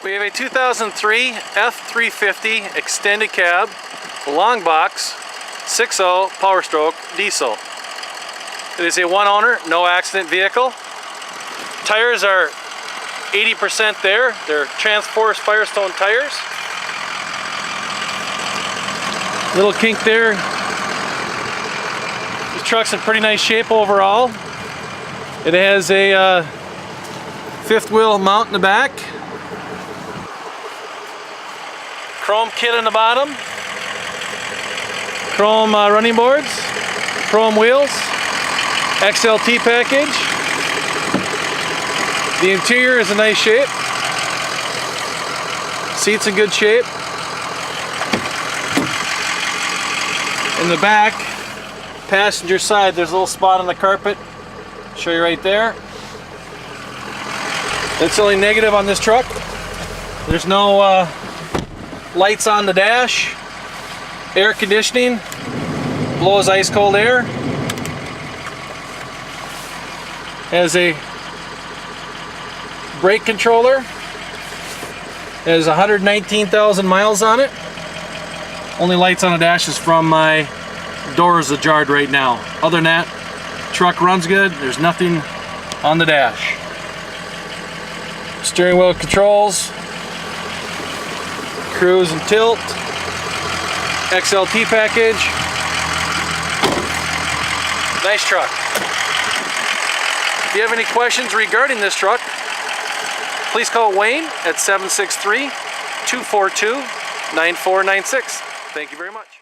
We have a 2003 F350 extended cab, long box, 6.0 Power Stroke diesel. It is a one owner, no accident vehicle. Tires are 80% there. They're Transforce Firestone tires. Little kink there. This truck's in pretty nice shape overall. It has a fifth wheel mount in the back. Chrome kit in the bottom. Chrome running boards. Chrome wheels. XLT package. The interior is in nice shape. Seats in good shape. In the back, passenger side, there's a little spot on the carpet. Show you right there. That's the only negative on this truck. There's no lights on the dash. Air conditioning blows ice cold air. Has a brake controller. Has 119,000 miles on it. Only lights on the dash is from my doors ajarred right now. Other than that, truck runs good. There's nothing on the dash. Steering wheel controls, cruise and tilt, XLT package. Nice truck. If you have any questions regarding this truck, please call Wayne at 763-242-9496. Thank you very much.